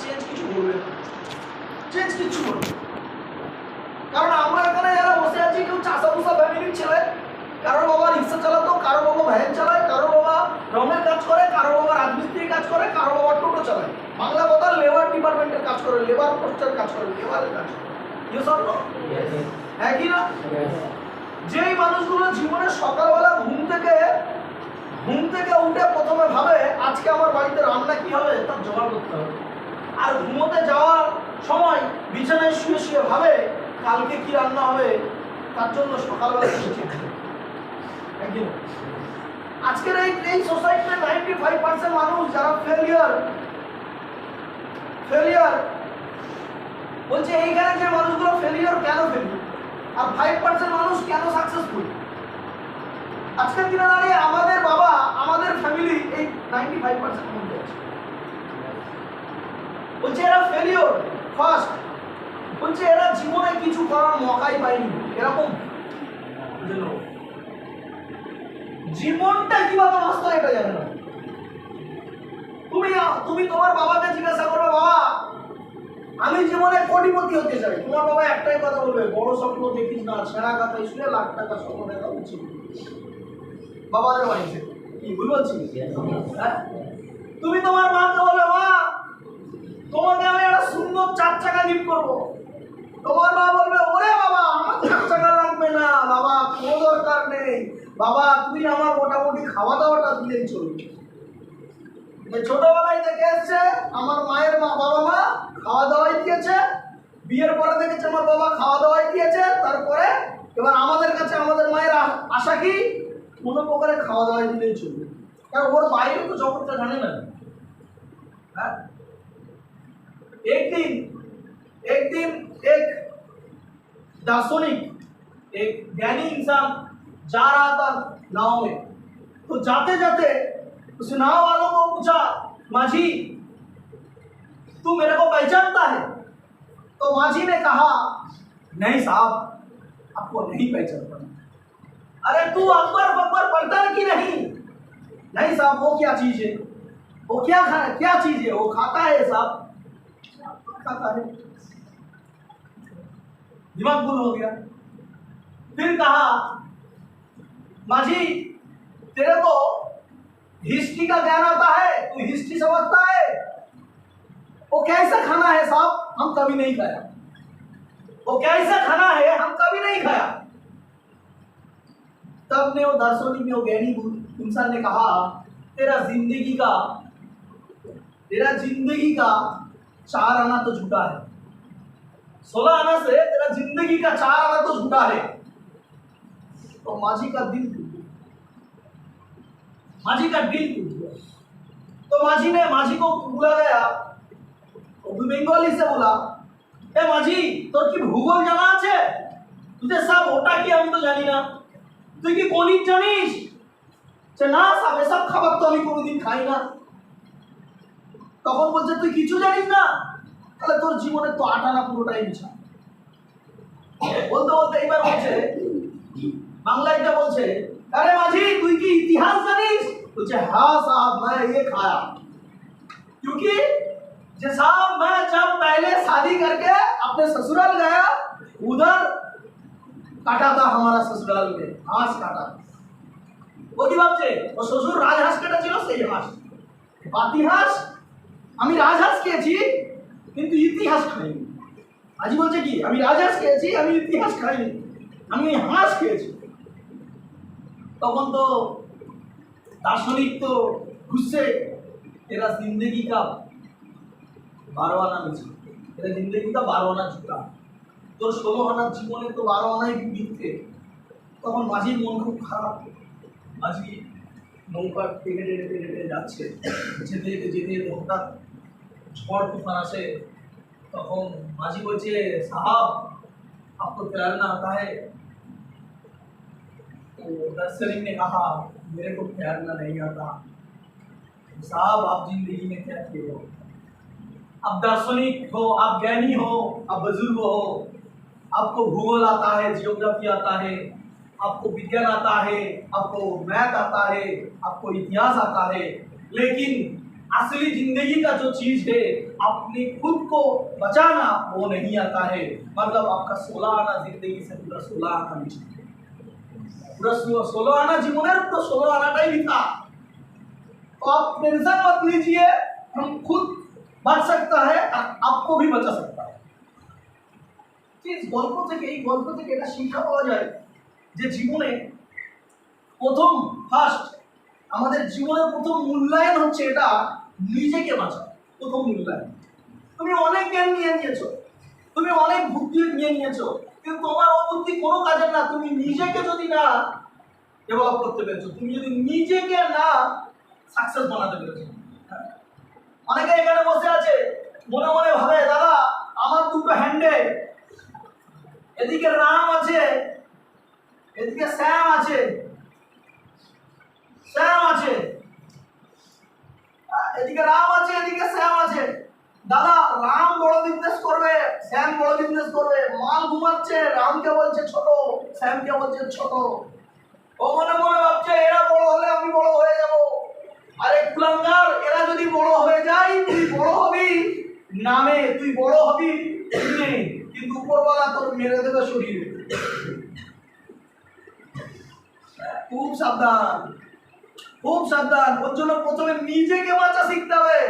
Change কিছু করবে না, চেঞ্জ কিছু করবে। কারণ আমরা এখানে যারা বসে আছি কেউ চাষাভুষা ফ্যামিলির ছেলে, কারো বাবা রিক্সা চালাতো, কারো বাবা ভ্যান চালায়, কারো বাবা রঙের কাজ করে, কারো বাবা রাজমিস্ত্রির কাজ করে, কারো বাবা টোটো চালায়। বাংলা কথা লেবার ডিপার্টমেন্টের কাজ করে, লেবার পোস্টের কাজ করে, লেবারের কাজ করে। ইয়ে সব হ্যাঁ কি না? যেই মানুষগুলো জীবনে সকালবেলা ঘুম থেকে উঠে প্রথমে ভাবে আজকে আমার বাড়িতে রান্না কি হবে তার জোগাড় করতে হবে, আর ঘুমোতে যাওয়ার সময় বিছানায় শুয়ে শুয়ে ভাবে কালকে কি রান্না হবে তার জন্য সকালবেলা একদিন। আজকের এই সোসাইটিতে 95% মানুষ যারা ফেলিয়ার বলছে, এইখানে যে মানুষগুলো ফেলিয়ার কেন ফেলিয়ার, আর 5% মানুষ কেন সাকসেসফুল। আজকের দিনে দাঁড়িয়ে আমাদের বাবা, আমাদের ফ্যামিলি এই 95% মধ্যে আছে। বলছে এরা ফেলিওর ফার্স্ট, বলছে এরা জীবনে কিছু করার মৌকাই পায়নি। এরকম জীবনটা কিভাবে নষ্ট হয় এটা জানে না। তুমি তোমার বাবাকে জিজ্ঞাসা করবে, বাবা আমি জীবনে কোটিপতি হতে চাই, তোমার বাবা একটাই কথা বলবে, বড় স্বপ্ন দেখিস না, ছেঁড়া কাতায় শুয়ে লাখ টাকা স্বপ্ন দেখা উচিত। বাবাদের বাড়িতে কি ভুল বলছি? তুমি তোমার মাকে বলবে, মা তোমাকে আমি একটা সুন্দর 4 চাকা গিফট করবো। তোমার মা বলবে, ওরে বাবা আমার 4 চাকা লাগবে না বাবা, কোনো দরকার নেই বাবা, তুই আমার মোটামুটি খাওয়া দাওয়াটা দিলেই চলবে। ছোটবেলায় দেখে এসছে আমার মায়ের বাবা মা খাওয়া দাওয়াই দিয়েছে, বিয়ের পরে দেখেছে আমার বাবা খাওয়া দাওয়াই দিয়েছে, তারপরে এবার আমাদের কাছে আমাদের মায়ের আশা কি কোনো প্রকারে খাওয়া দাওয়াই দিলেই চলবে, কারণ ওর বাইরে তো জগৎটা জানে না। হ্যাঁ, एक दिन एक दार्शनिक, एक ज्ञानी इंसान जा रहा था नाव में, तो जाते जाते उस नाव वालों को पूछा, माझी तू मेरे को पहचानता है? तो माझी ने कहा, नहीं साहब आपको नहीं पहचानता। अरे तू अकबर बकबर पढ़ता है कि नहीं? नहीं साहब वो क्या चीज है, वो क्या चीज है, वो खाता है साहब, खाता है। दिमाग गुल हो गया। फिर कहा, माझी तेरे को हिस्ट्री का ज्ञान आता है, तू हिस्ट्री समझता है? वो कैसा खाना है साहब, हम कभी नहीं खाया, वो कैसा खाना है हम कभी नहीं खाया। तब ने वो दार्शनिक ने, वो ज्ञानी इंसान ने कहा, तेरा जिंदगी का 4 आना तो झूठा है, 16 आना से तेरा जिंदगी का 4 आना तो झूठा है। तो माझी का दिल टूट गया। तो माझी को बुला गया, तो बेंगली से बोला, ए माझी তোর কি ভূগোল জানা আছে? তুই সব ওটা কি আমি তো জানি না, তুই কি গণিত জানিস? যে না সব এসব খাবার তো আমি কোনোদিন খাই না। তখন বলছে তুই কিছু জানিস না, তাহলে তোর জীবনে তো 8 আনা পুরোটাই মিছা। বলতে বলতে এবার বলছে, বাংলায় এটা বলছে, আরে माझी তুই কি ইতিহাস জানিস? বলছে हाँ साहब मैं ये खाया, क्योंकि जे साहब मैं जब पहले शादी करके अपने ससुराल गया, उधर काटा था हमारा ससुराल में हांस काटा। वो কি ভাবছে ও শ্বশুর রাজহাঁস কেটেছিল, সেই হাঁস বাতি হাঁস, আমি রাজহাঁস খেয়েছি কিন্তু ইতিহাস খাইনি। আজি বলছে কি আমি রাজহাঁস খেয়েছি আমি ইতিহাস খাইনি, আমি হাঁস খেয়েছি। তখন তো दार्शनिक तो गुस्से, तेरा जिंदगी का 12 आना मिছা, तेरा जिंदगी का 12 आना झूठा, তোর 16 আনার জীবনে তো 12 আনাই মিথ্যে। তখন মাঝির মন খুব খারাপ। মাঝি নৌকা টেনে যাচ্ছে, যেতে যেতে হঠাৎ ঝড় তুফান আসে। তখন মাঝি বলছে, সাহাব आपको तैरना आता है? तो दार्शनिक ने कहा, मेरे को तैरना नहीं आता। साहब आप जिंदगी में क्या किए हो? आप दार्शनिक हो, आप ज्ञानी हो, आप बुजुर्ग हो, आपको भूगोल आता है, जियोग्राफी आता है, आपको विज्ञान आता है, आपको मैथ आता है, आपको इतिहास आता है, लेकिन असली जिंदगी का जो चीज है अपनी खुद को बचाना वो नहीं आता है। मतलब आपका 16 आना जिंदगी से पूरा 16 आना नीचे, पूरा 16 आना जीवन है तो 16 आना ही था। तो आप टेंशन मत लीजिए, हम खुद बच सकता है आपको भी बचा सकता है। গল্প থেকে এই গল্প থেকে এটা শিক্ষা পাওয়া যায় যে জীবনে প্রথম ফার্স্ট আমাদের জীবনের প্রথম মূল্যায়ন হচ্ছে এটা নিজেকে বাঁচা। প্রথম মূল্যায়ন, তুমি অনেক জ্ঞান নিয়ে নিয়েছো, তুমি অনেক বুদ্ধি নিয়ে নিয়েছো, কিন্তু তোমার ও বুদ্ধি কোনো কাজের না তুমি নিজেকে যদি না ডেভেলপ করতে পেরেছো, তুমি যদি নিজেকে না সাকসেস বানাতে পেরেছো। অনেকে এখানে বসে আছে মনে মনে ভাবে দাদা আমার দুটো হ্যান্ডেল, এদিকে রাম আছে এদিকে শ্যাম আছে, শ্যাম আছে এদিকে রাম আছে এদিকে শ্যাম আছে। দাদা রাম বড় বিজনেস করবে, শ্যাম বড় বিজনেস করবে, মাল ঘুমাচ্ছে, রামকে বলছে ছোট, শ্যামকে বলছে ছোট। ও মনে মনে ভাবছে এরা বড় হলে আমি বড় হয়ে যাব। আরে কুলাঙ্গার, এরা যদি বড় হয়ে যায় তুই বড় হবি নামে, তুই বড় হবি দিনে, কিন্তু উপরওয়ালা তোর মেরে দেবে শরীরে। খুব সাবধান, खूब सावधान। ওর জন্য প্রথমে নিজেকে বাঁচা শিখতে হবে।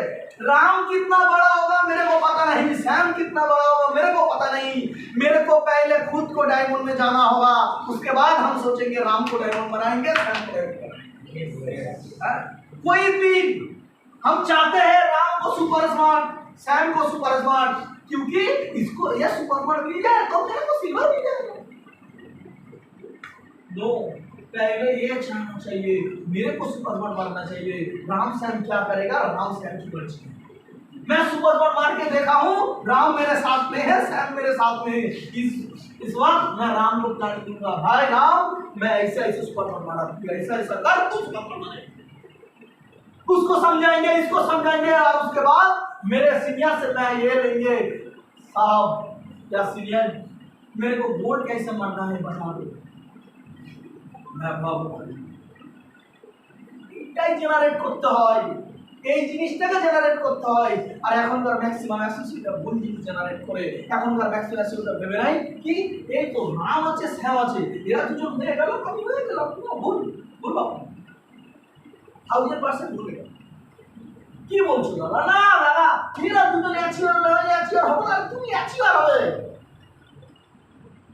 राम कितना बड़ा होगा मेरे को पता नहीं, श्याम कितना बड़ा होगा मेरे को पता नहीं, मेरे को पहले खुद को डायमंड में जाना होगा, उसके बाद हम सोचेंगे राम को डायमंड बनाएंगे, श्याम को डायमंड बनाएंगे। कोई भी हम चाहते हैं राम को सुपर स्मार्ट, श्याम को सुपर स्मार्ट, क्योंकि इसको ये सुपर स्मार्ट मिल जाए तो मेरे को सिल्वर मिल जाएगा। नो, पहले ये चाहना चाहिए मेरे को सुपर स्मार्ट मारना चाहिए। राम श्याम क्या करेगा, राम श्याम की मर्जी। मैं सुपर स्मार्ट मार के देखा हूँ, राम मेरे साथ में है, श्याम मेरे साथ में है। इस वक्त मैं राम को प्लान दूंगा, भाई राम मैं ऐसा ऐसा सुपर स्मार्ट मारा, ऐसा ऐसा कर तू सुपर स्मार्ट मारे। उसको समझाएंगे, इसको समझाएंगे, और उसके बाद मेरे सीनियर से मैं ये लेंगे साहब या सीनियर मेरे को गोल्ड कैसे मारना है बता दो। এটাই জেনারেট করতে হয়, এই জিনিসটাকে জেনারেট করতে হয়। আর এখনকার ম্যাক্সিমাম অ্যাসোসিয়েটটা ভুল জিনিস জেনারেট করে। এখনকার ম্যাক্সিমাম অ্যাসোসিয়েটটা ভেবে নাই কি এই তো রাম আছে শ্যাম আছে, এরা দুজন হয়ে গেল আমি হয়ে গেলাম। ভুল, ভুল বাবু, 1000% ভুল। কি বলছো দাদা? না দাদা এরা দুজন অ্যাচিভার হবে না, তুমি অ্যাচিভার হবে।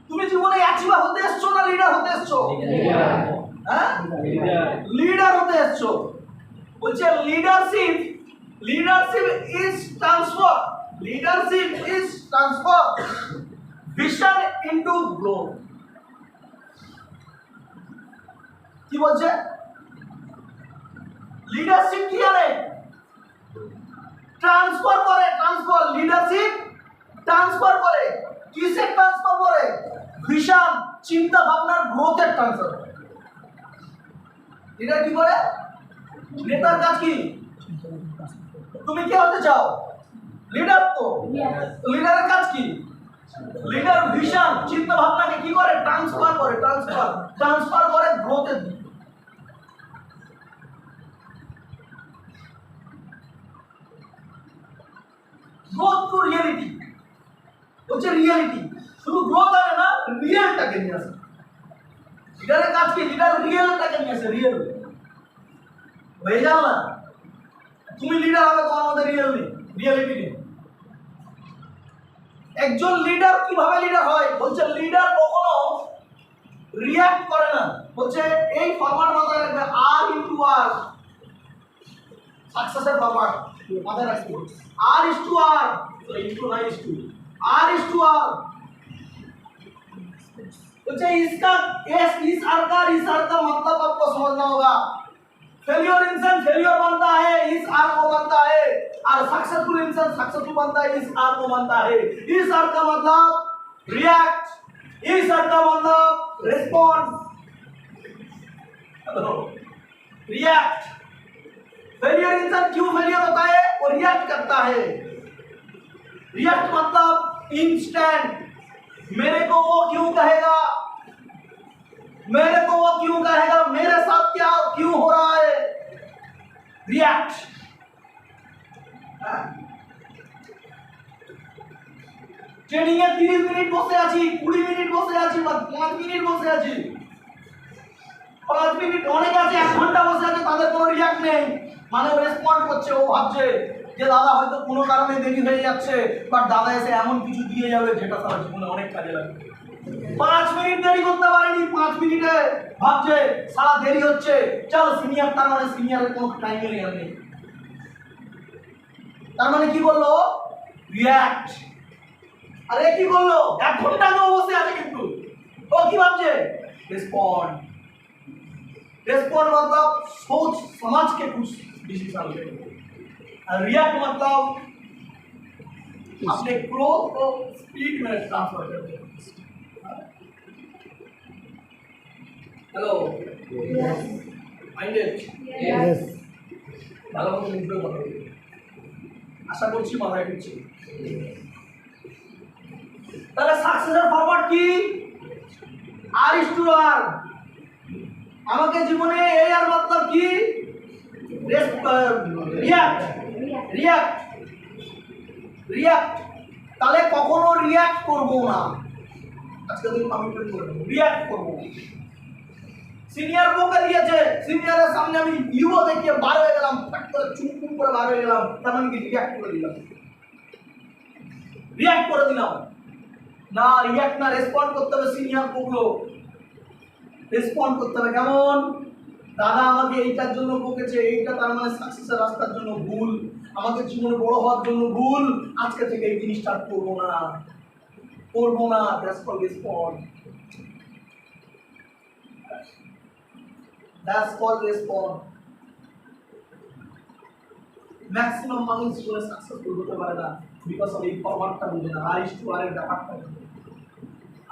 তুমি জীবনে অ্যাচিভার হতে এসছো না লিডার হতে এসছো? হ্যাঁ, লিডার হতে এসছো। বলছে leadership, leadership is transfer, leadership is transfer vision into globe. কি বলছে? লিডারশিপ কি আরে ট্রান্সফার করে, ট্রান্সফার, লিডারশিপ ট্রান্সফার করে। কিসে ট্রান্সফার করে? ভিশন, চিন্তা ভাবনার গ্রোথের ট্রান্সফার। লিডার কি করে? নেতার কাজ কি? তুমি কি হতে চাও? লিডার তো। লিডারের কাজ কি? লিডার ভিশন, চিন্তা ভাবনাকে কি করে? ট্রান্সফার করে, ট্রান্সফার, ট্রান্সফার করে গ্রোথের। গ্রোথ টু রিয়েলিটি হচ্ছে রিয়েলিটি। শুধু গ্রোথ আনে না, রিয়েলটাকে নিয়ে আসে। লিডারের কাজ কি? লিডার রিয়েলটাকে নিয়ে আসে, রিয়েল হয়ে যাও না। তুমি লিডার হবে, তোমার মধ্যে রিয়েল নেই, রিয়েলিটি নেই। একজন লিডার কিভাবে লিডার হয়? বলছে লিডার কখনো রিঅ্যাক্ট করে না। বলছে এই ফরম্যাট মাথায় রাখবে, আর ইনটু আর, সাকসেসের ফরম্যাট মাথায় রাখবে। R is to R, into না is to, R is to R. तो इसका इस आर का मतलब आपको समझना होगा। फेलियर इंसान फेलियर बनता है, इस आर को बनता है, और सक्सेसफुल इंसान सक्सेसफुल बनता है, इस आर को बनता है। इस आर का मतलब रिएक्ट, इस आर का मतलब रिस्पॉन्स। Hello, react. फेलियर इंसान क्यों फेलियर होता है? वो रिएक्ट करता है। रिएक्ट मतलब इंस्टेंट, मेरे को वो क्यों कहेगा, मेरे को वो क्यों कहेगा, मेरे साथ क्या क्यों हो रहा है। रिएक्ट। ট্রেনিং এ 30 মিনিট বসে আছি, 20 মিনিট বসে আছি বা 5 মিনিট বসে আছি, 5 মিনিট অনেক আছে, 1 ঘন্টা বসে আছে, তাদের কোনো রিঅ্যাক্ট নেই, মানে রেসপন্ড করছে। ও ভাবছে যে দাদা হয়তো কোনো কারণে দেরি হয়ে যাচ্ছে, বাট দাদা এসে এমন কিছু দিয়ে যাবে যেটা তার জীবনে অনেক কাজে লাগবে। 5 মিনিট দেরি করতে পারেনি, 5 মিনিটে ভাবছে সারা দেরি হচ্ছে, চল সিনিয়র, তার মানে সিনিয়রের কোনো টাইমে নেই। তার মানে কি বললো? রিঅ্যাক্ট। আরে কি বললো? 1 ঘন্টা তো বসে আছে, কিন্তু ও কি ভাবছে? রেসপন্ড। रेस्पॉन्ड मतलब सोच समझ के कुछ डिसीजन ले, और रिएक्ट मतलब अपने क्रोध को स्पीड में ट्रांसफर कर दे। Hello, minded? यस। ভালো মতো ইমপ্রুভ হবে, আশা করছি মাথায় ঢুকছে। তাহলে সাকসেসের ফরওয়ার্ড কি? আর ইজ টু আর। আমাকে জীবনে এই আর मतलब কি? React, react, react. তাহলে কখনো রিঅ্যাক্ট করব না, আজকে তুমি কমিটমেন্ট করে নাও, রিঅ্যাক্ট করব। সিনিয়র বকে দিয়েছে, সিনিয়রের সামনে আমি ইগো দেখিয়ে বার হয়ে গেলাম, ফট করে চুপ করে বার হয়ে গেলাম, তার মানে কি রিঅ্যাক্ট করে দিলাম? রিঅ্যাক্ট করে দিলাম না, রিঅ্যাক্ট না, রেসপন্ড করতে হবে। সিনিয়র বকলো, রেসপন্ড করতে হবে। কেমন? দাদা আমাকে এইটার জন্য বকেছে, এইটা তার মানে সাকসেসের রাস্তার জন্য ভুল, আমাকে জীবনে বড় হওয়ার জন্য ভুল, আজকে থেকে এই জিনিসটা করবো না, করবো না। That's called respond, that's called respond. Maximum মানুষ জীবনে সাকসেসফুল হতে পারে না, বিকজ অফ এই ফরওয়ার্ডটা বুঝে না, আর ইস টু আর এর ব্যাপারটা বুঝে না,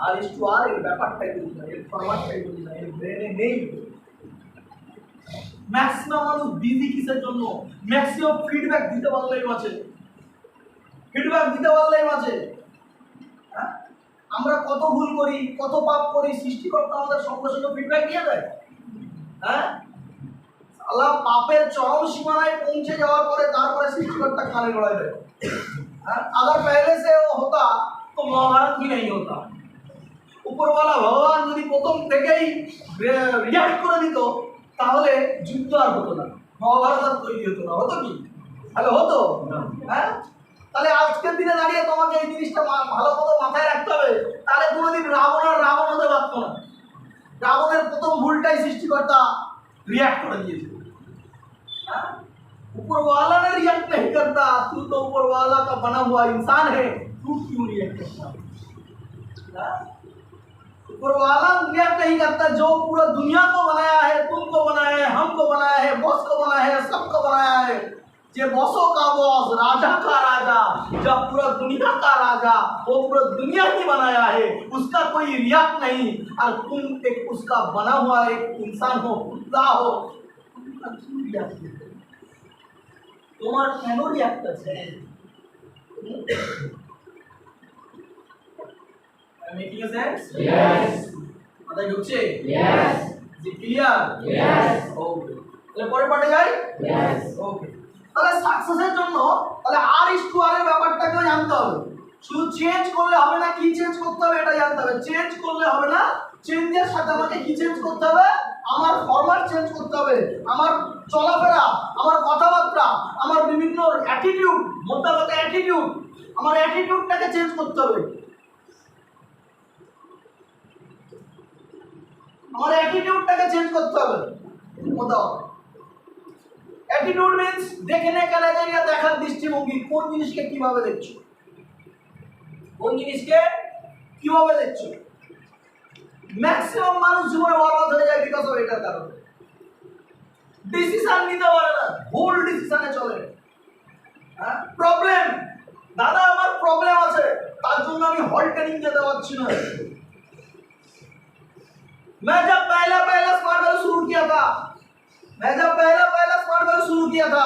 আর ইস টু আর এর ব্যাপারটাই বুঝে না, এর ফরওয়ার্ডটাই বুঝে না, এর ব্রেনে নেই। ম্যাক্সিমাম মানুষ বিজি কিসের জন্য? ম্যাক্সিমাম ফিডব্যাক দিতে পারলেই বাঁচে, ফিডব্যাক দিতে পারলেই বাঁচে। আমরা কত ভুল করি, কত পাপ করি, সৃষ্টিকর্তা আমাদের সঙ্গে সঙ্গে ফিডব্যাক দিয়ে দেয়। হ্যাঁ, আল্লাহ পাপের চরম সীমানায় পৌঁছে যাওয়ার পরে তারপরে সৃষ্টিকর্তা কানে গড়ায় দেয়। अगर पहले से वो होता तो महाभारत भी नहीं होता। উপরওয়ালা ভগবান যদি প্রথম থেকেই রিঅ্যাক্ট করে দিত তাহলে যুদ্ধ আর হতো না, মহাভারত আর তৈরি হতো না। হতো কি? তাহলে হতো? হ্যাঁ, তাহলে আজকের দিনে দাঁড়িয়ে তোমাকে এই জিনিসটা ভালো মতো মাথায় রাখতে হবে। তাহলে কোনোদিন রাবণ আর রাবণ হতে পারতো না। রাবণের প্রথম ভুলটাই সৃষ্টিকর্তা रिएक्ट कर दिए। ऊपर वाला ने रिएक्ट नहीं करता, तू तो ऊपर वाला का बना हुआ इंसान है, तू क्यों रिएक्ट करता? ऊपर वाला रिएक्ट नहीं करता, जो पूरा दुनिया को बनाया है, तुमको बनाया है, हमको बनाया है, बॉस को बनाया है, सबको बनाया है, जे बॉसों का बॉस, राजा का राजा, जब पूरा दुनिया का राजा, वो पूरा दुनिया ही बनाया है, उसका कोई रिएक्ट नहीं, और तुम एक उसका बना हुआ एक इंसान हो, पुतला हो, তোমার কেন রিঅ্যাক্ট আছে? Making sense? यस। মাথায় ঢুকছে? यस। জি ক্লিয়ার? यस। ওকে, তাহলে পরের পার্টে যাই? यस। ওকে, তাহলে সাকসেসের জন্য তাহলে আর ইস টু আর এর ব্যাপারটাকে জানতে হবে। শুধু চেঞ্জ করলে হবে না, কি চেঞ্জ করতে হবে এটা জানতে হবে। চেঞ্জ করলে হবে না, চেঞ্জের সাথে আমাকে কি চেঞ্জ করতে হবে? আমার ফরম্যাট চেঞ্জ করতে হবে, আমার চলাফেরা, আমার কথাবার্তা, আমার বিভিন্ন অ্যাটিটিউড, মোদ্দা কথা অ্যাটিটিউড, আমার অ্যাটিটিউডটাকে চেঞ্জ করতে হবে। আমার অ্যাটিটিউডটাকে চেঞ্জ করতে হবে। মোদ্দা অ্যাটিটিউড মিন্স দেখনে का नजरिया, দেখার দৃষ্টিভঙ্গি, কোন জিনিসকে কিভাবে দেখছো, কোন জিনিসকে কিভাবে দেখছো। ম্যাক্সিমাম মানুষ জীবনে বরবাদ হয়ে যায় বিকজ অফ এটার কারণে। ডিসিশন নিতে পারে না, ভুল ডিসিশনে চলে। হ্যাঁ, প্রবলেম, দাদা আমার প্রবলেম আছে, তার জন্য আমি হল ট্রেনিং যেতে পারছি না। मैं जब पहला स्मार्ट वैल्यू शुरू किया था, मैं जब पहला स्मार्ट वैल्यू शुरू किया था,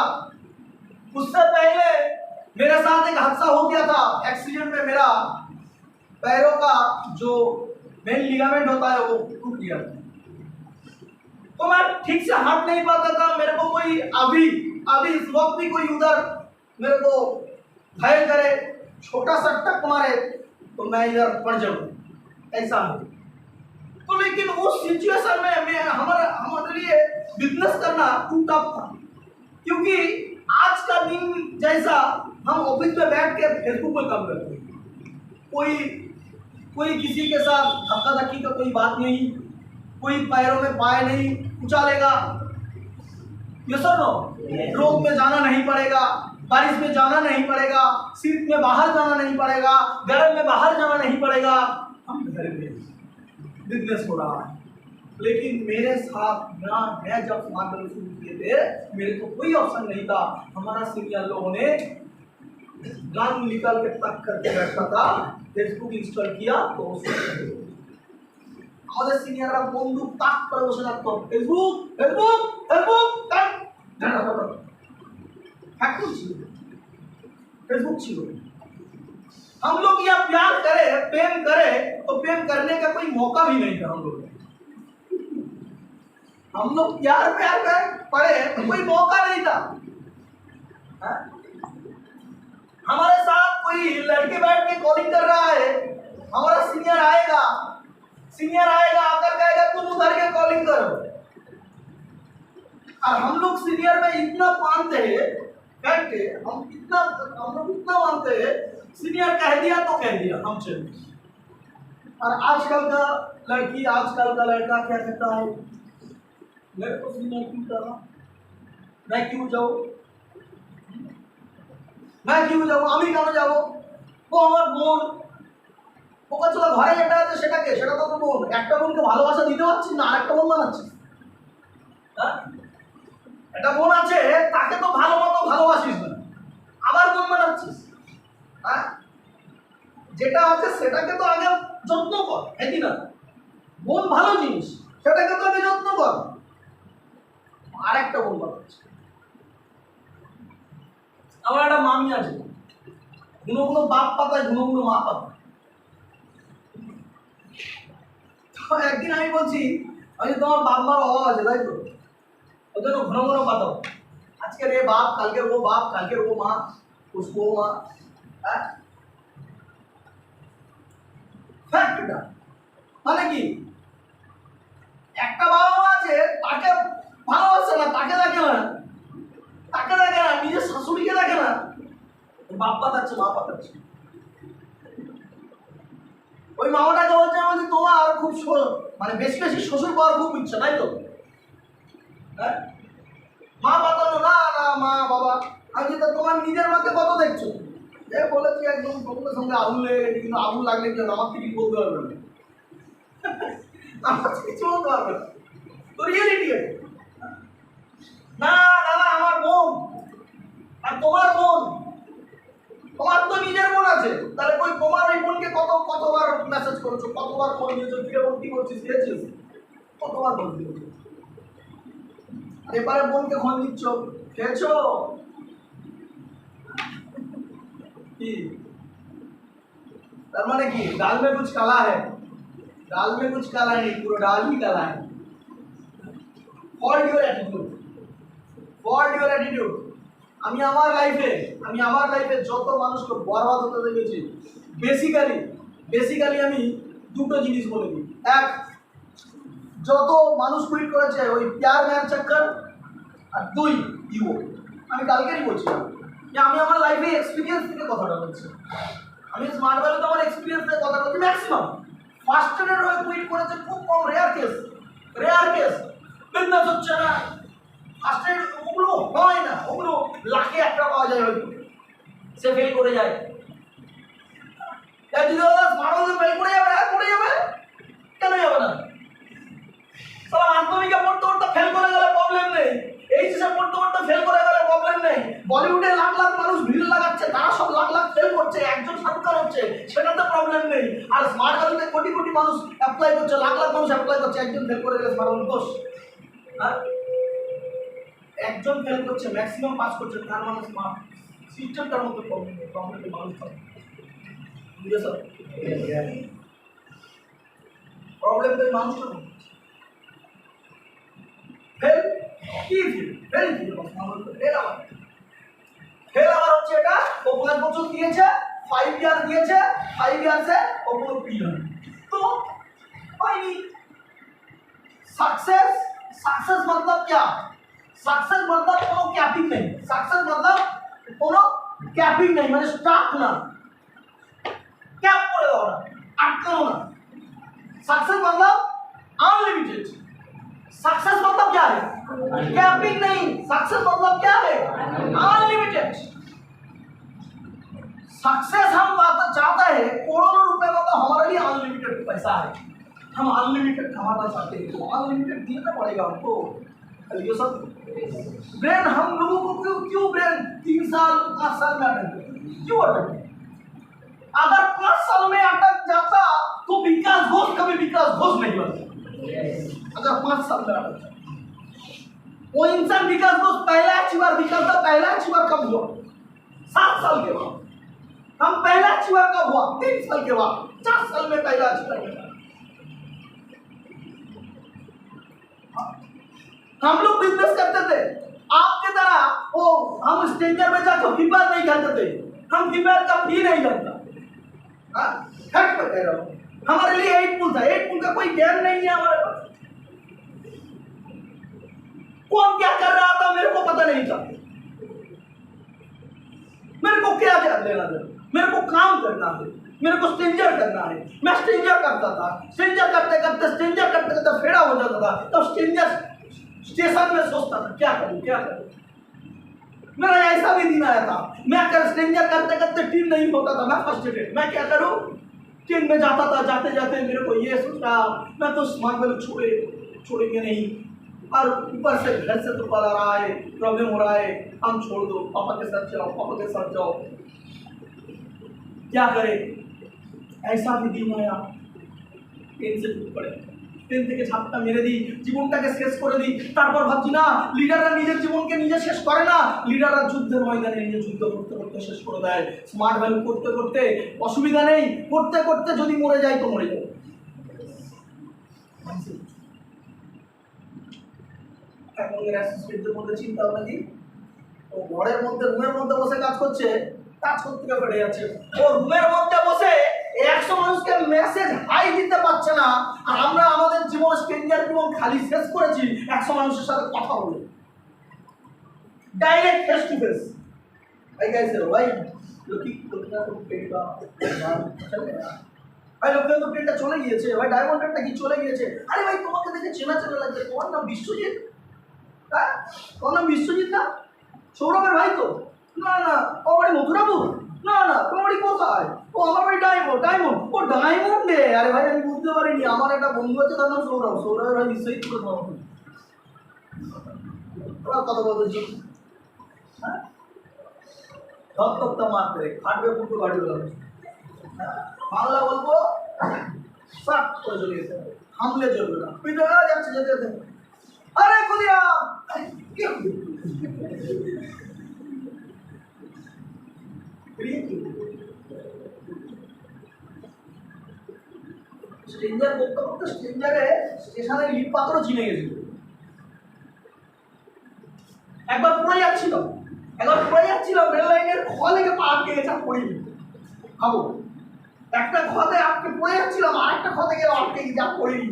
उससे पहले मेरे साथ एक हादसा हो गया था। एक्सीडेंट में मेरा पैरों का जो मेन लिगामेंट होता है वो टूट गया, तो मैं ठीक से हाथ नहीं पाता था। मेरे को कोई अभी इस वक्त भी कोई उधर मेरे को घायल करे, छोटा सा टक मारे तो मैं इधर पड़ जाऊं, ऐसा है। तो लेकिन उस सिचुएशन में मैं हमारे लिए बिजनेस करना टू टफ था, क्योंकि आज का दिन जैसा हम ऑफिस में बैठ के फेसबुक में काम करते हैं, कोई किसी के साथ धक्का धक्की का कोई बात नहीं, कोई पैरों में पाए नहीं उछालेगा, ये सब नो, रोड में जाना नहीं पड़ेगा, बारिश में जाना नहीं पड़ेगा, शीत में बाहर जाना नहीं पड़ेगा, गर्म में बाहर जाना नहीं पड़ेगा, हम घर में बिजनेस हो रहा है। लेकिन मेरे साथ मैं जब स्मार्ट वर्क शुरू किए थे, मेरे को कोई ऑप्शन नहीं था। हमारा सीनियर लोगों ने गन निकाल के तक करके बैठा था, फेसबुक इंस्टॉल किया तो আমাদের সিনিয়ররা বন্দুক তাক করে বসে থাকতো, ফেসবুক ফেসবুক ফেসবুক ফ্যাক্টরি ছিল, फेसबुक ছিল। हम लोग या प्यार करे प्रेम करे तो प्रेम करने का कोई मौका भी नहीं था। हम लोग प्यार प्यार कर पड़े तो कोई मौका नहीं था। हमारे साथ कोई लड़के बैठ के कॉलिंग कर रहा है, हमारा सीनियर आएगा आकर कहेगा तुम उधर के कॉलिंग करो। और हम लोग सीनियर में इतना मानते हैं, हम लोग इतना मानते हैं, सीनियर कह दिया तो कह दिया, हम चले। और आजकल का लड़की आजकल का लड़का क्या कहता है, मेरे को सीनियर क्यों करा, मैं क्यों जाऊँ, আমি কেন যাব, ও আমার বোন, ওকে চলো ঘরে যেটা আছে সেটাকে, সেটা তো বোন, একটা বোনকে ভালোবাসা দিতে পারছিস না, আরেকটা বোন বানাচ্ছিস। একটা বোন আছে তাকে তো ভালো মতো ভালোবাসিস না, আবার বোন বানাচ্ছিস। যেটা আছে সেটাকে তো আগে যত্ন কর, একই না, বোন ভালো জিনিস, সেটাকে তো আগে যত্ন কর, আর একটা বোন বানাচ্ছিস। আমার একটা মামি আছে, গুনো বাপ পাতায় গুনো মা পাতায়। একদিন আমি বলছি, তোমার বাপ মার অভাব আছে তাই তো, ওই জন্য ঘন পাতাও, আজকের এ বাপ, কালকের ও বাপ, কালকের ও মা, उसको মা। ফ্যাক্টটা মানে কি, একটা বাবা মা আছে তাকে ভালোবাসে না, তাকে দেখে না, নিজের শাশুড়িকে দেখে না, বাপ পাতাচ্ছে মা পাতাচ্ছে। ওই মামাটাকে বলছে তোমার খুব মানে বেশি বেশি শ্বশুর পাওয়ার খুব ইচ্ছা তাই তো, মা পাতানো না না মা বাবা। আমি তো তোমার নিজের মাকে কত দেখছো, এ বলেছি একদম সকলের সঙ্গে আগুন লেগে গেছে, কিন্তু আগুন লাগলে কি আমার থেকে বলতে পারবে না, আমার কিছু বলতে পারবে না, তো রিয়েলিটি না দাদা আমার বোন, আর তোমার বোন, তোমার তো নিজের বোন আছে, তাহলে কই তোমার ওই বোনকে কতবার মেসেজ করেছো, কতবার ফোন দিয়েছো, কি বোন কি করছিস, খেয়েছিস, কতবার ফোন দিয়েছো, এবারে বোনকে ফোন দিচ্ছ, খেয়েছো কি, তার মানে কি ডাল में कुछ काला है, डाल में कुछ काला नहीं, पूरा डाल ही काला है। Fault your attitude. আমি আমার লাইফে যত মানুষকে বরবাদ হতে দেখেছি, বেসিক্যালি আমি দুটো জিনিস বলে দিই। এক, যত মানুষ কুইট করেছে ওই প্যার ম্যার চক্কর, আর দুই ইগো। আমি কালকেরই বলছিলাম যে আমি আমার লাইফে এক্সপিরিয়েন্স থেকে কথাটা বলছি, আমি স্মার্ট ভ্যালুতে আমার এক্সপিরিয়েন্স থেকে কথা বলছি। ম্যাক্সিমাম ফার্স্ট এর হয়ে কুইট করেছে খুব কম, রেয়ার কেস বিজনেস হচ্ছে না, ফার্স্ট এড ওগুলো হয় না, ওগুলো লাখে একটা পাওয়া যায়, হয়তো সে ফেল করে যায়। যদি স্মার্ট ভ্যালু ফেল করে যাবে কেন যাবে না, সারা মাধ্যমিকে পড়তে ফেল করে গেলে প্রবলেম নেই, এইচএসে পড়তে ফেল করে গেলে প্রবলেম নেই, বলিউডে লাখ লাখ মানুষ ভিড় লাগাচ্ছে, তারা সব লাখ লাখ ফেল করছে, একজন সাক্ষাৎ হচ্ছে, সেটাতে প্রবলেম নেই। আর স্মার্ট ভ্যালুতে কোটি কোটি মানুষ অ্যাপ্লাই করছে, লাখ লাখ মানুষ অ্যাপ্লাই করছে, একজন ফেল করে গেলে স্মার্ট ভ্যালু দোষ। একজন ফেল করছে, ম্যাক্সিমাম পাস করছে, তার মানে স্মার্ট সিস্টেমটার মধ্যে প্রবলেম মানুষ থাকে, বুঝে স্যার, প্রবলেম তো মানুষটা ফেল কি ফেল ফেল আবার হচ্ছে এটা, ও 5 বছর দিয়েছে, 5 ইয়ার দিয়েছে, 5 ইয়ার্সে ও কোনো ক্লিয়ার। तो भाई सक्सेस, सक्सेस मतलब क्या? सक्सेस मतलब কোনো ক্যাপিং নেই, सक्सेस मतलब কোনো ক্যাপিং নেই, মানে স্টাক না, ক্যাপ করে দাও না, আটকানো না। सक्सेस मतलब अनलिमिटेड। सक्सेस मतलब क्या है? कैपिंग नहीं। सक्सेस मतलब क्या है? अनलिमिटेड। सक्सेस हम चाहता है करोड़ों रुपए का, तो हमारे लिए अनलिमिटेड पैसा है, हम अनलिमिटेड कमाना चाहते हैं, तो अनलिमिटेड देना पड़ेगा हमको। ये सब ब्रेन हम लोगों को क्यों क्यों ब्रेन 3 साल 5 साल में अटक क्यों अटक? अगर 5 साल में अटक जाता तो विकास घोष कभी विकास घोष नहीं बनता। अगर 5 साल में अटक जाता, वो इंसान विकास घोष पहला अचीवर निकलता, पहला अचीवर कब हुआ? 7 साल के बाद। हम पहला अचीवर कब हुआ? 3 साल के बाद। 4 साल में पहला अचीवर हुआ। हम लोग बिजनेस करते थे आपके तरह, ओ हम स्ट्रेंजर में जाकर फीफायर नहीं खेलते थे, हम फीफायर का फी नहीं जानता। फैक्ट में कह रहा हूँ, हमारे लिए 8 पुल था, 8 पुल का कोई ज्ञान नहीं है हमारे पास। कौन क्या कर रहा था मेरे को पता नहीं था, मेरे को क्या ध्यान देना था, मेरे को काम करना है, मेरे को स्ट्रेंजर करना है। मैं स्ट्रेंजर करता था, स्ट्रेंजर करते करते फेड़ा हो जाता था, तो स्ट्रेंजर स्टेशन में सोचता था क्या करूं क्या करूं। मेरा ऐसा भी दिन आया था, मैं अगर स्ट्रेंजर करते करते टीम नहीं होता था, मैं फ्रस्ट्रेटेड, मैं क्या करूं, टीम में जाता था, जाते जाते मेरे को ये सोचा मैं तो स्मार्ट वेल छोड़ेंगे नहीं, और ऊपर से घर से तो पता रहा है प्रॉब्लम हो रहा है, हम छोड़ दो, पापा के साथ जाओ, पापा के साथ जाओ, क्या करें। ऐसा भी दिन आया, टेन से पड़े, টেন থেকে ঝাপটা মেরে দিই, জীবনটাকে শেষ করে দিই। তারপর ভাবছি না, লিডাররা নিজের জীবনকে নিজে শেষ করে না, লিডাররা যুদ্ধের ময়দানে নিজে যুদ্ধ করতে করতে শেষ করে দেয়। স্মার্ট ভ্যালু করতে করতে অসুবিধা নেই, করতে করতে যদি মরে যায় তো মরে যাবে। এখন এর অ্যাসিস্ট্যান্টদের মধ্যে চিন্তা ভাবনা কি, ও ঘরের মধ্যে রুমের মধ্যে বসে কাজ করছে, কাজ করতে গিয়ে বেড়ে যাচ্ছে, ও রুমের মধ্যে বসে 100 মানুষকে মেসেজ হাই দিতে পারছে না, আর আমরা আমাদের জীবন স্ট্রেঞ্জার জীবন খালি শেষ করেছি 100 মানুষের সাথে কথা বলে, ডাইরেক্ট ফেস টু ফেস। ভাই कैसे हो भाई, লোকি কোথা থেকে পেটা ভাই, লোকের তো পেটটা চলে গিয়েছে ভাই, ডায়মন্ড পেটটা কি চলে গিয়েছে। আরে ভাই তোমাকে দেখে চেনা চেনা লাগছে, তোমার নাম বিশ্বজিৎ? হ্যাঁ, তোমার নাম বিশ্বজিৎ না? সৌরভের ভাই তো? না না, ও বাড়ি মথুরাপুর? না না, তোমার বাড়ি কোথায়? ও আমার বাড়ি ডায়মন্ড। ডায়মন্ড? ও ডায়মন্ডে? আরে ভাই আমি বুঝতে পারিনি, আমার একটা বন্ধু আছে তার নাম সৌরভ, সৌরভের ভাই নিশ্চয়ই তুলে তোমার ওরা কথা বলতেছি। হ্যাঁ, ধপ্তপ্তা মারতে খাটবে পুরো গাড়ি বেলা, বাংলা বলবো সাত করে চলে গেছে, হামলে চলবে না, পিঠে যাচ্ছে যেতে যেতে। আরে খুদিরাম স্ট্রেঞ্জার করতে করতে স্ট্রেঞ্জারে স্টেশনে লিফট পাত্র চিনে গেছিল। একবার পড়ে যাচ্ছিলাম রেল লাইনের খ লেগে পা আটকে গেছে, পড়িনি। ভাবো, একটা খতে আটকে পড়ে যাচ্ছিলাম, আরেকটা খতে গেলে আটকে গেছে, পড়িনি।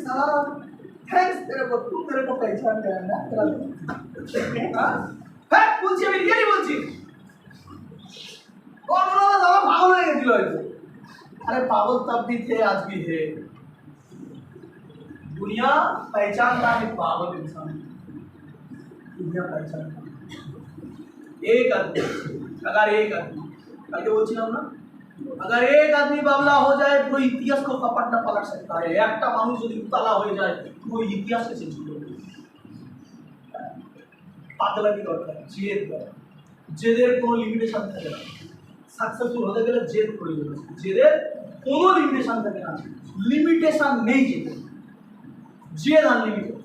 সালা থ্যাঙ্কস তেরে को, तुम मेरे को पहचान गया ना। হ্যাঁ বলছি, আমি রিয়েলি বলছি। कौन बोला था पागल হয়ে গেছিল হয়তো। अरे पागल तब भी थे, आज भी है। दुनिया पहचानता है पागल इंसान, दुनिया पहचानता एक आदमी, अगर एक आदमी आगे বলছিলাম না, अगर एक आदमी बावला हो जाए पूरे इतिहास को कपट न पलट सकता है। একটা মানুষ যদি উতলা হয়ে যায় পুরো ইতিহাসকে চেঞ্জ করে দেবে। পাগলামি দরকার, জেদ দরকার, জেদের কোনো লিমিটেশন থাকে না। সাকসেসফুল হতে গেলে জেদ প্রয়োজন আছে, জেদের কোনো লিমিটেশন থাকে না, লিমিটেশন নেই জেদের, জেদ আনলিমিটেড,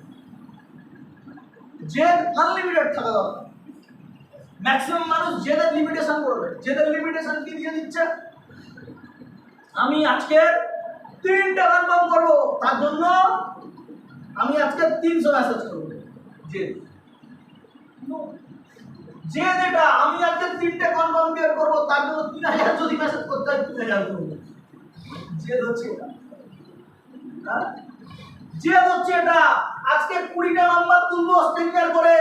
জেদ আনলিমিটেড থাকা দরকার। ম্যাক্সিমাম মানুষ জেদের লিমিটেশন করবে, জেদের লিমিটেশন কি দিয়ে দিচ্ছে, আমি আজকে 3টা কনফার্ম করবো, তার জন্য আমি আজকে 300 মেসেজ করবো, জেদ। যে যেটা আমি আজকে 3টে কনফার্ম বের করবো তার জন্য 3000 যদি মেসেজ করতে হয় 3000 করবো। যে হচ্ছে এটা, হ্যাঁ যে হচ্ছে এটা আজকে 20টা নাম্বার তুলবো স্ট্রেঞ্জার করে,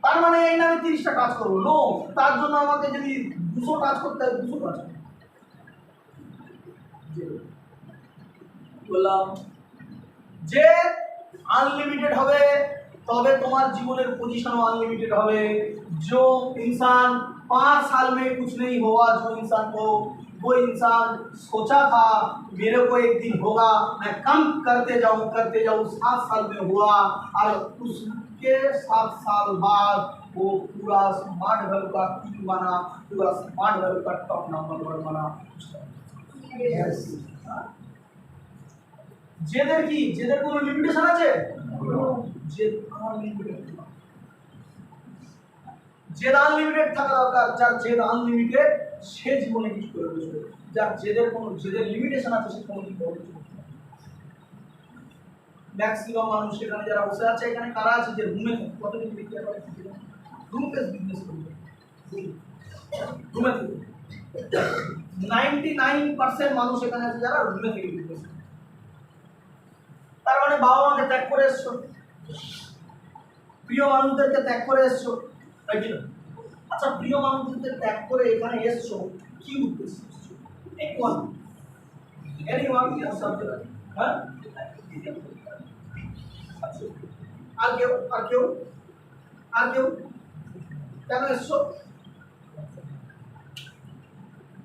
তার মানে এই না আমি 30টা কাজ করবো। নো, তার জন্য আমাকে যদি 200 কাজ করতে হয় 200 কাজ করবো। বললাম যে अनलिमिटेड হবে तबे तुम्हार जीवन पोजीशन अनलिमिटेड হবে। जो इंसान 5 साल में कुछ नहीं हुआ, जो इंसान को वो इंसान सोचा था मेरे को एक दिन होगा, मैं कम करते जाऊं 7 साल में हुआ, और उसके 7 साल बाद वो पूरा स्मार्ट घर का किंग बना, पूरा स्मार्ट घर का टॉप नंबर 1 बना। यस, जेদের কি जेদের কোনো লিমিটেশন আছে? যে আনলিমিটেড, যে আনলিমিটেড থাকা দরকার। যার জেদ আনলিমিটেড সে জীবনে কিছু করে বসবে। যার জেদের কোনো জেদের লিমিটেশন আছে সে কোনো কিছু করবে না। ম্যাক্সিমাম মানুষ এখানে যারা বসে আছে, এখানে কারা আছে যে রুমে কতদিন বিক্রি করে, রুম বেস বিজনেস করবে, রুমে থেকে 99% মানুষ এখানে আছে যারা রুমে থেকে বিজনেস করে। তার মানে বাবা মাকে ত্যাগ করে এসছো, প্রিয় মানুষদেরকে ত্যাগ করে এসছো, তাই কি না? আচ্ছা, প্রিয় মানুষদেরকে ত্যাগ করে এখানে এসছো কি উদ্দেশ্য? হ্যাঁ, আর কেউ আর কেউ আর কেউ কেন এসছো?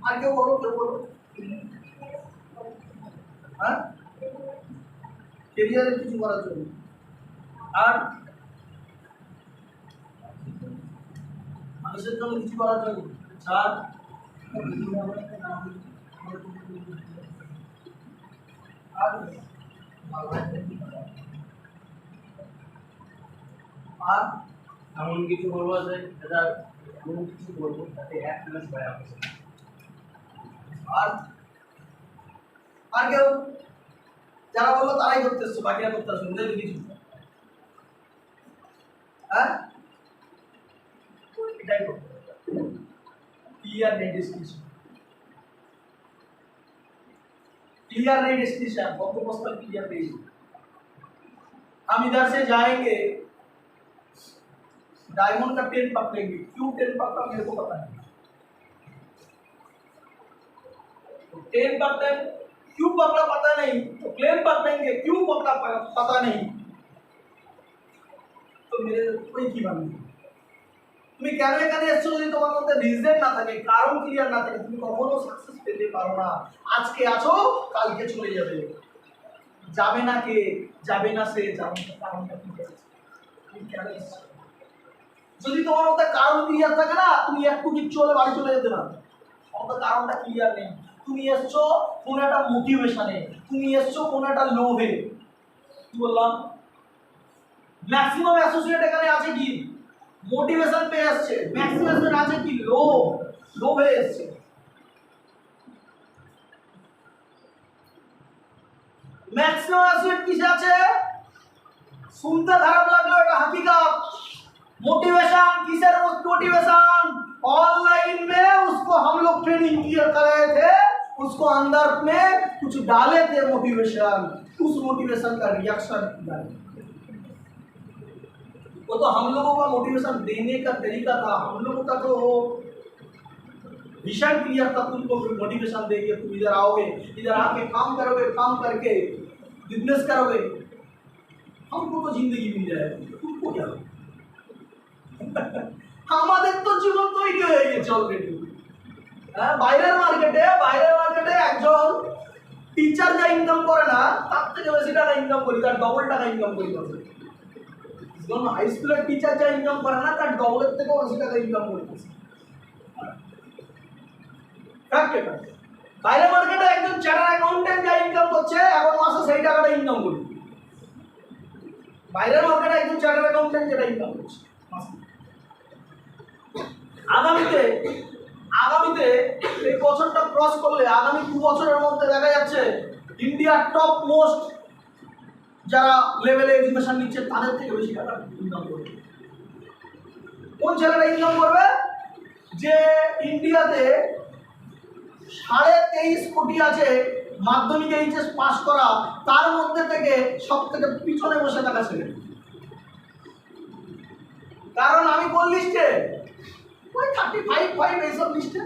আর কেউ বলো, কেউ বলো। হ্যাঁ, কেরিয়ারে কিছু করার জন্য। আর মানুষের জন্য কিছু করার জন্য। আর আর এমন কিছু বলবো যে এটা এমন কিছু বলবো যাতে হ্যাপিনেস পায় আপনি। আর আর কেউ যারা বললো তারাই করতে এসছো, বাকিরা করতে আসছো বুঝলি কিছু? হ্যাঁ, এটাই করতে क्लियर नहीं डेस्टिनेशन, क्लियर नहीं डेस्टिनेशन, गंतव्यस्थल क्लियर नहीं। हम इधर से जाएंगे, डायमंड का 10 पकड़ेंगे, क्यों 10 पकड़ा मेरे को पता नहीं। 10 पकड़े क्यों पकड़ा पता नहीं, तो प्लेन पकड़ेंगे क्यों पकड़ा पता नहीं, तो मेरे कोई की बात नहीं। তুমি কেন এখানে এসছো যদি তোমার মধ্যে রিজন না থাকে, কারণ ক্লিয়ার না থাকে, তুমি কখনো সাকসেস পেতে পারো না। আজকে আছো কালকে চলে যাবে, যাবে না কে, যাবে না সে, যাবে না কারণটা কি আছে, তুমি কেন এসছো? যদি তোমার মধ্যে কারণ ক্লিয়ার থাকে না, তুমি একটু কি চলে বাড়ি চলে যেতে না। তোমার কারণটা ক্লিয়ার নেই, তুমি এসছো কোন একটা মোটিভেশনে, তুমি এসছো কোন একটা লোভে। কি বললাম? ম্যাক্সিমাম অ্যাসোসিয়েট এখানে আছে কি মোটিভেশন পেয়ে আসছে, ম্যাক্সিমাম আছে কি লোভে এসছে। ম্যাক্সিমাম অ্যাসোসিয়েট কিসে আছে? শুনতে খারাপ লাগলো, এটা हकीकत। मोटिवेशन किसर मोटिवेशन ऑनलाइन में उसको हम लोग ट्रेनिंग क्लियर कर रहे थे, उसको अंदर में कुछ डाले थे मोटिवेशन, उस मोटिवेशन का रिएक्शन डाले। वो तो हम लोगों का मोटिवेशन देने का तरीका था, हम लोगों का तो विजन क्लियर था, तुमको मोटिवेशन देंगे, तुम इधर आओगे, इधर आके काम करोगे, काम करके बिजनेस करोगे, हमको तो जिंदगी मिल जाएगी, तुमको क्या? আমাদের তো জীবন তৈরি হয়ে গেছে অলরেডি। হ্যাঁ, বাইরের মার্কেটে একজন টিচার যা ইনকাম করে না তার থেকে বেশি টাকা ইনকাম করি, তার ডবল টাকা ইনকাম করি। যখন হাই স্কুলের টিচার যা ইনকাম করে না তার ডবলের থেকেও বেশি টাকা ইনকাম করতেছে। বাইরের মার্কেটে একজন চার্টার অ্যাকাউন্টেন্ট যা ইনকাম করছে এখন মাসে সেই টাকাটা ইনকাম করি। বাইরের মার্কেটে একজন চার্টার অ্যাকাউন্টেন্ট যেটা ইনকাম করছে আগামীতে এই বছরটা ক্রস করলে আগামী 2 বছরের মধ্যে দেখা যাচ্ছে ইন্ডিয়ার টপ মোস্ট যারা লেভেলে এডুকেশন নিচ্ছে তাদের থেকে বেশি টাকা ইনকাম করবে। কোন ছেলেটা ইনকাম করবে? যে ইন্ডিয়াতে 23.5 কোটি আছে মাধ্যমিক এইচএস পাস করা, তার মধ্যে থেকে সব থেকে পিছনে বসে থাকা ছেলে। কারণ আমি কোন লিস্টে? ওই 35 এইসব লিস্টে।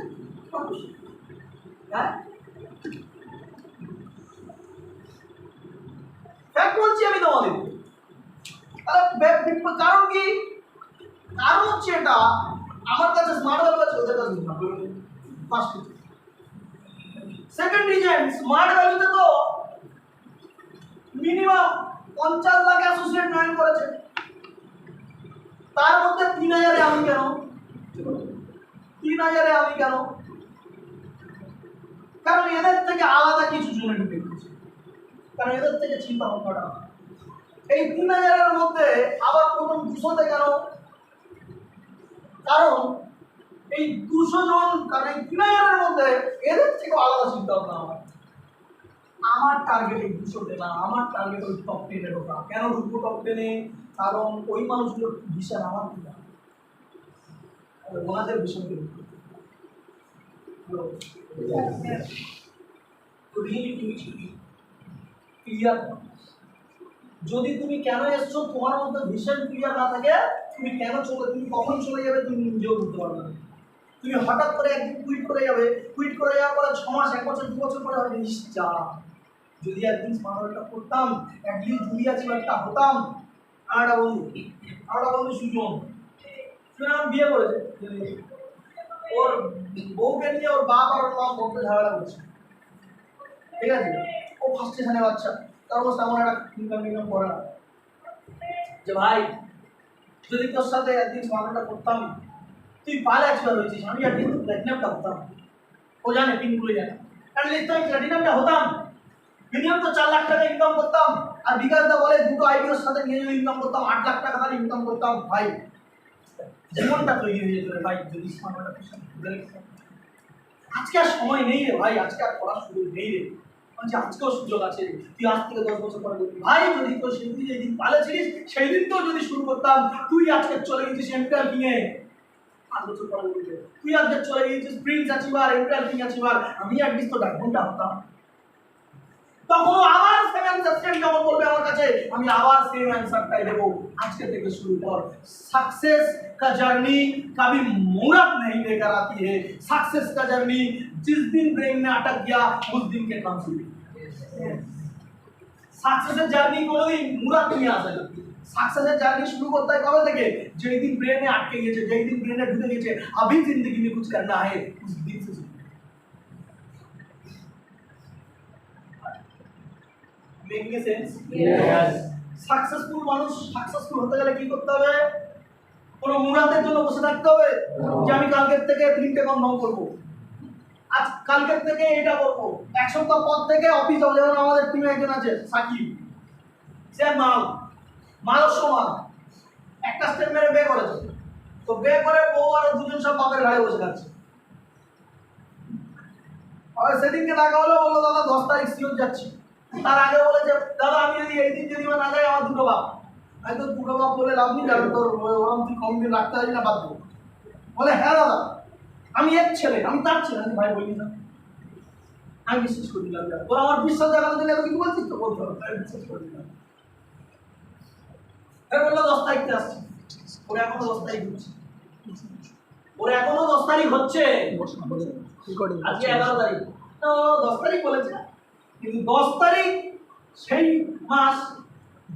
হ্যাঁ, ফ্যাক্ট বলছি আমি তোমাদের। কারণ কি? কারণ হচ্ছে এটা, আমার কাছে স্মার্ট ভ্যালু আছে, ওদের কাছে ফার্স্ট। সেকেন্ড রিজন, স্মার্ট ভ্যালুতে তো মিনিমাম 50 লাখ অ্যাসোসিয়েট জয়েন করেছে, তার মধ্যে 3000-এ আমি কেন? 3000-এ আমি কেন? কারণ এদের থেকে আলাদা কিছু জনে ঢুকে গেছে, কারণ এদের থেকে চিন্তা ভাবনাটা। এই 3000-এর মধ্যে আবার প্রথম 200-তে কেন? কারণ এই 200 জন, কারণ এই 3000-এর মধ্যে এদের থেকে আলাদা চিন্তা ভাবনা। আমার টার্গেট এই 200-তে না, আমার টার্গেট ওই টপ 10-এ ঢোকা। কেন ঢুকবো টপ 10-এ? কারণ ওই মানুষগুলোর ভিশন আমার কি না, ওনাদের ভিশনকে ঢুকবে। ক্লিয়ার। যদি তুমি কেন এসছো, তোমার মধ্যে ভিশন ক্লিয়ার না থাকে, তুমি কেন চলে, তুমি কখন চলে যাবে তুমি নিজেও বুঝতে পারবে না। তুমি হঠাৎ করে একদিন কুইট করে যাবে, কুইট করে যাওয়ার পরে 6 মাস, 1 বছর, 2 বছর পরে হবে নিশ্চা, যদি একদিন স্মার্টটা করতাম, একদিন জুলিয়া চিবারটা হতাম। আর একটা বন্ধু সুজন বিয়ে করেছে, ওর বউকে নিয়ে ওর বাপ আর ওর মা বলতে ঝামেলা করছে, ঠিক আছে? ও ফার্স্ট স্টেশনে বাচ্চা, তার অবস্থা আমার একটা ইনকাম করে না, যে ভাই যদি তোর সাথে একদিন স্মার্টটা করতাম, তুই পালে একবার হয়েছিস, আমি একদিন তো প্ল্যাটিনামটা হতাম। ও জানে, পিনগুলো জানে, অ্যাটলিস্ট আমি প্ল্যাটিনামটা হতাম, মিনিমাম তো 4 লাখ টাকা ইনকাম করতাম। আর বিকাশ দা বলে দুটো আইডিওর সাথে নিয়ে যদি ইনকাম করতাম 8 লাখ টাকা তাহলে ইনকাম করতাম। ভাই জীবনটা তৈরি হয়ে যেত রে ভাই, যদি আজকে আর সময় নেই রে ভাই, আজকে আর পড়ার সুযোগ নেই রে, বলছি আজকেও সুযোগ আছে। তুই আজ থেকে 10 বছর পরে বলবি ভাই, যদি তোর সেদিন যেদিন পালেছিলিস সেই দিন তো যদি শুরু করতাম, তুই আজকে চলে গেছিস এমপিআর কিনে। 8 বছর পরে বলবি তুই আজকে চলে গেছিস প্রিন্স আচিভার, এমপিআর কিং আচিভার, আমি একদিন তো ডাকঘন্টা হতাম। তখন আবার সেম অ্যান্সার সেম যখন বলবে আমার কাছে, আমি আবার সেম অ্যান্সারটাই দেবো। আজকে থেকে শুরু কর। सक्सेस का जर्नी कभी मुहूर्त नहीं लेकर आती है, सक्सेस का जर्नी जिस दिन ब्रेन में अटक गया उस दिन के काम शुरू। सक्सेसের জার্নি কোনোদিন মুহূর্ত নিয়ে আসে না। सक्सेसের জার্নি শুরু করতে হয় কবে থেকে? যেই দিন ব্রেনে আটকে গেছে, যেই দিন ব্রেনে ঢুকে গেছে अभी जिंदगी में कुछ करना है, उस दिन से মেকিং সেন্স। Yes. সাকসেসফুল মানুষ সাকসেসফুল হতে গেলে কি করতে হবে? কোনো মুরাদের জন্য বসে থাকতে হবে যে আমি কালকের থেকে 3টে কম করব, আজ কালকের থেকে এটা করব, 1 সপ্তাহ পর থেকে অফিস যাবো। যেমন আমাদের টিমে একজন আছে সাকিব, সে মাল সমান একটা স্টেপ মেরে বে করেছে, তো বে করে বউ আর দুজন সব বাপের ঘাড়ে বসে থাকছে। আর সেদিনকে দেখা হলো, বললো দাদা 10 তারিখ সিওর যাচ্ছি। তার আগে বলেছে দাদা আমি যদি এই দিন যদি না যাই আমার দুটো বাপ। আমি তো দুটো বাপ বলে লাভ নেই, কারণ তোর ওরকম তুই কম দিন রাখতে পারবি না, বাদ দেবো। বলে হ্যাঁ দাদা আমি এক ছেলে, আমি তার ছেলে। আমি ভাই বলি না, আমি বিশ্বাস করি না। ওরা আমার বিশ্বাস দেখানোর জন্য এত কিছু বলছিস তো, বলতে হবে, আমি বিশ্বাস করি না। বললো 10 তারিখে আসছি, ওরা এখনো 10 তারিখ হচ্ছে, ওরা এখনো 10 তারিখ হচ্ছে, আজকে 11 তারিখ, তো 10 তারিখ বলেছে। কিন্তু 10 তারিখ সেই মাস,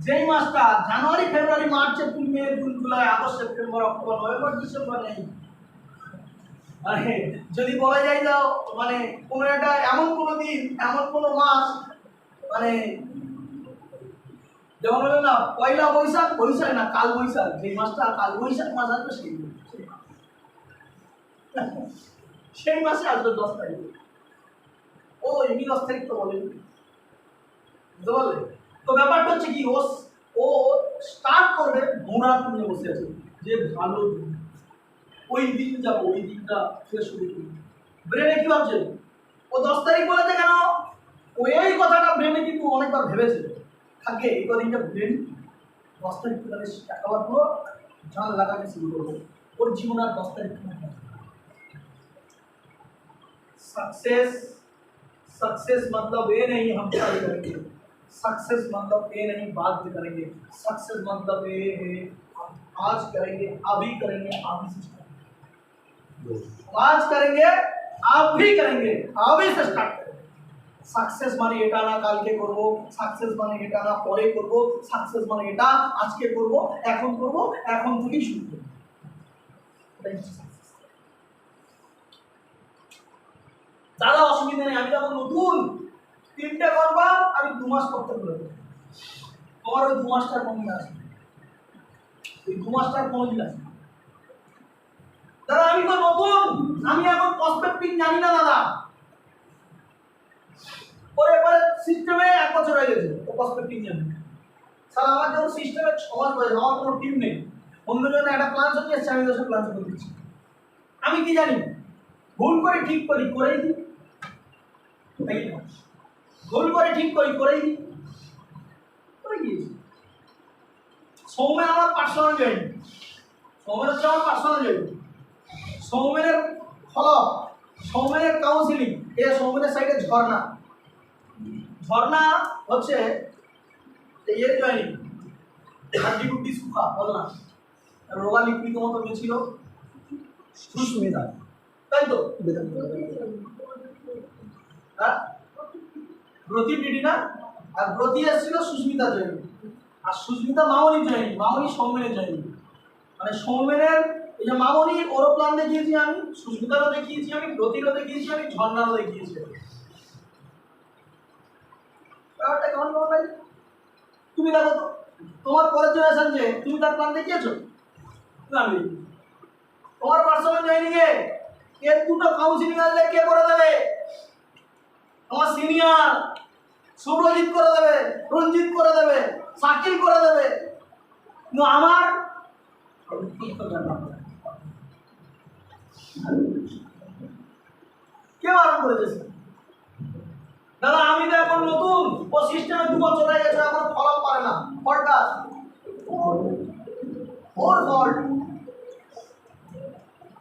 যেই মাসটা January, February, March, April, May, June, July, August, September, October, November, December নেই। যদি বলা যায় যাও মানে কোনো একটা এমন কোনো দিন, এমন কোনো মাস, মানে যেমন হলো না পয়লা বৈশাখ, বৈশাখ না কাল বৈশাখ, যেই মাসটা কাল বৈশাখ মাস আসবে সেই মাসে আসবে 10 তারিখ। ও এমনি 10 তারিখ তো বলেন, বুঝতে পারলে? তো ব্যাপারটা হচ্ছে কি, ও স্টার্ট করবে মুহূর্ত নিয়ে বসে আছে যে ভালো ওই দিন যাবো, ওই দিনটা থেকে শুরু করি। ব্রেনে কি ভাবছে? ও 10 তারিখ বলেছে কেন? ওই কথাটা ব্রেনে কিন্তু অনেকবার ভেবেছে থাকে। এই কদিনটা ব্রেন 10 তারিখ থেকে টাকা পুরো ঝাল লাগাতে শুরু করবো। ওর জীবন আর 10 তারিখ सक्सेस सक्सेस मतलब ये नहीं हम ट्राई करेंगे, सक्सेस मतलब ये नहीं बाद में करेंगे, सक्सेस मतलब ये है हम आज करेंगे, अभी करेंगे, अभी से start करेंगे। आज करेंगे, आप भी करेंगे, अभी से स्टार्ट करेंगे। सक्सेस মানে এটা না কালকে করব, सक्सेस মানে এটা না পরে করব, सक्सेस মানে এটা আজকে করব, এখন করব, এখন থেকেই শুরু করব। এটাই হচ্ছে success। দাদা অসুবিধা নেই, আমি যখন নতুন 3টে করবা আমি 2 মাস করতে বলবো, তোমার ওই 2 মাসটার কমই আছে, ওই 2 মাসটার কমই আছে। দাদা আমি তো নতুন, আমি এখন প্রসপেক্টিং জানি না দাদা, পরে পরে সিস্টেমে 1 বছর হয়ে গেছে তো প্রসপেক্টিং জানি না। স্যার আমার যখন সিস্টেমে 6 মাস হয়ে যাবে, আমার কোনো টিম নেই, অন্যজন একটা প্ল্যান চলে এসেছে, আমি ওদের প্ল্যান করে দিচ্ছি। আমি কি জানি, ভুল করে ঠিক করি করেই দিই, ভুল করে ঠিক করি করেই দিই, করে দিয়েছি। সৌমেন আমার পার্সোনাল জয়েন, সৌমেন হচ্ছে আমার পার্সোনাল জয়েন। সৌমেনের ফলক, সৌমেনের কাউন্সিলিং, এ সৌমেনের সাইডে ঝর্ণা, ঝর্ণা হচ্ছে এর জয়েনিং, হাড্ডি গুড্ডি সুখা বললাম, রোগা লিপিত মতো গেছিল সুস্মিতা, তাই তো? হ্যাঁ ব্রতি ডিডি না, আর ব্রতি এসেছিল সুস্মিতা জয়েন, আর সুস্মিতা মামনি জয়েন, মামনি সৌমেনের জয়েন। মানে সৌমেনের এই যে মামনি ওরও প্ল্যান দেখিয়েছি আমি, সুস্মিতারও দেখিয়েছি আমি, ব্রতিরও দেখিয়েছি আমি, ঝর্ণারও দেখিয়েছি। ব্যাপারটা কেমন কেমন লাগে তুমি দেখো তো, তোমার পরের জেনারেশন যে তুমি তার প্ল্যান দেখিয়েছো না? আমি তোমার পার্সোনাল জয়েনিং এ এর 2টো কাউন্সিলিং আসলে কে করে দেবে? আমার সিনিয়র সুব্রজিৎ করে দেবে, রঞ্জিত করে দেবে, শাকিল করে দেবে, কিন্তু আমার কে আরম্ভ করেছে? দাদা আমি তো এখন নতুন, ও সিস্টেমে 2 বছর হয়ে গেছে, এখন ফলো করে না, ফলটা ওর ফল্ট।